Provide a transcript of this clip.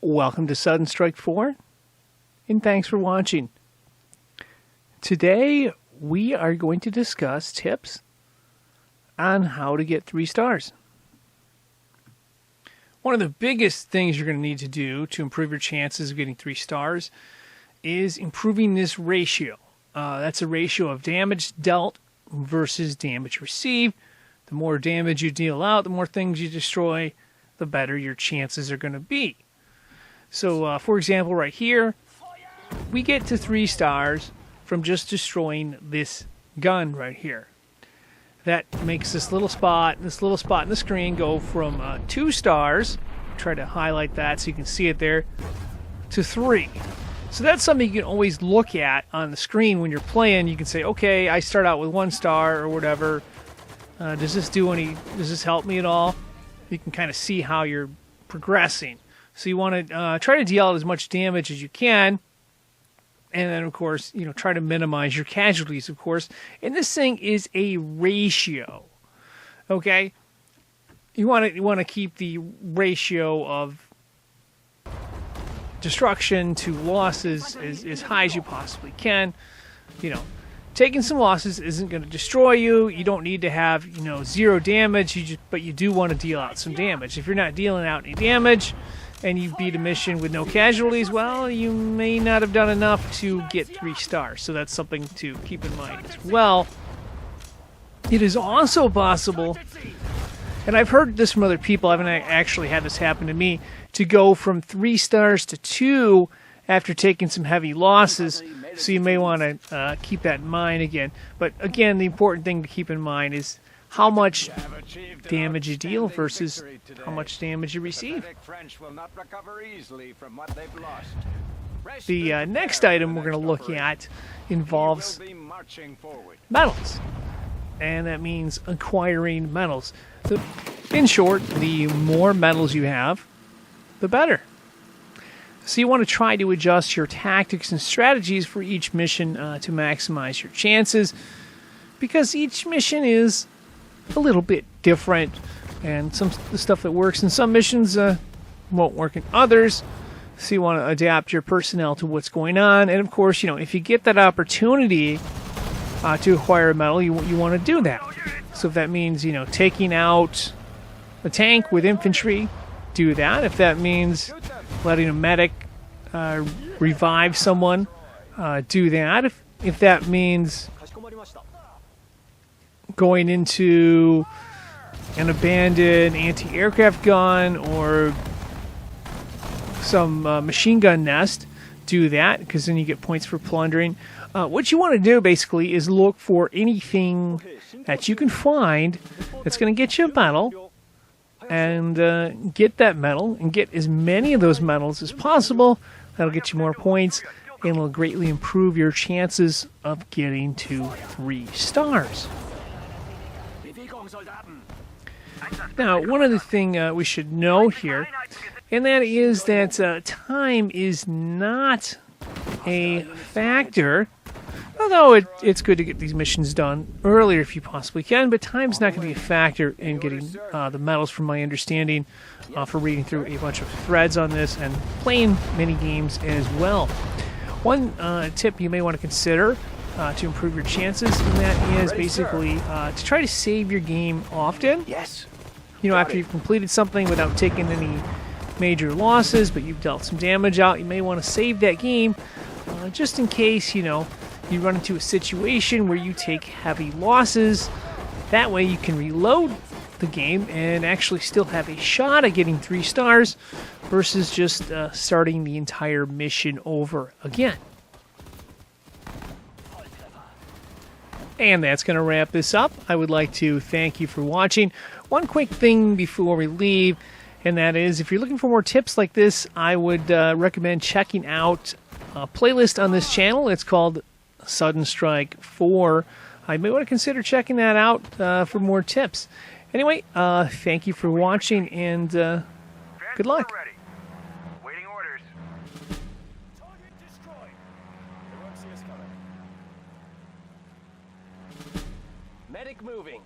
Welcome to Sudden Strike 4, and thanks for watching. Today, we are going to discuss tips on how to get 3 stars. One of the biggest things you're going to need to do to improve your chances of getting 3 stars is improving this ratio. That's a ratio of damage dealt versus damage received. The more damage you deal out, the more things you destroy, the better your chances are going to be. So, for example, right here, we get to 3 stars from just destroying this gun right here. That makes this little spot in the screen go from 2 stars, try to highlight that so you can see it there, to 3. So that's something you can always look at on the screen when you're playing. You can say, okay, I start out with 1 star or whatever. Does this help me at all? You can kind of see how you're progressing. So you want to try to deal out as much damage as you can. And then, of course, try to minimize your casualties, of course. And this thing is a ratio. Okay? You want to keep the ratio of destruction to losses as high as you possibly can. Taking some losses isn't going to destroy you. You don't need to have, 0 damage, but you do want to deal out some damage. If you're not dealing out any damage and you beat a mission with no casualties, well, you may not have done enough to get 3 stars. So that's something to keep in mind as well. It is also possible, and I've heard this from other people, I haven't actually had this happen to me, to go from 3 stars to 2 after taking some heavy losses. So you may want to keep that in mind again. But again, the important thing to keep in mind is how much damage you deal versus how much damage you receive. The next item we're going to look at involves medals. And that means acquiring medals. So in short, the more medals you have, the better. So you want to try to adjust your tactics and strategies for each mission to maximize your chances, because each mission is a little bit different, and the stuff that works in some missions won't work in others. So you want to adapt your personnel to what's going on, and of course, if you get that opportunity to acquire a medal, you want to do that. So if that means taking out a tank with infantry, do that. If that means letting a medic revive someone, do that. If that means going into an abandoned anti-aircraft gun or some machine gun nest, do that, because then you get points for plundering. What you want to do basically is look for anything that you can find that's going to get you a medal, and get that medal and get as many of those medals as possible. That'll get you more points and will greatly improve your chances of getting to 3 stars. Now, one other thing we should know here, and that is that time is not a factor. Although it's good to get these missions done earlier if you possibly can, but time's not going to be a factor in getting the medals, from my understanding, for reading through a bunch of threads on this and playing many games as well. One tip you may want to consider to improve your chances, and that is basically to try to save your game often. Yes. After you've completed something without taking any major losses, but you've dealt some damage out, you may want to save that game just in case, you run into a situation where you take heavy losses. That way you can reload the game and actually still have a shot at getting 3 stars versus just starting the entire mission over again. And that's going to wrap this up. I would like to thank you for watching. One quick thing before we leave, and that is, if you're looking for more tips like this, I would recommend checking out a playlist on this channel. It's called Sudden Strike 4. I may want to consider checking that out for more tips. Anyway, thank you for watching, and good luck. Waiting orders. Target destroyed. They won't see us coming. Medic moving.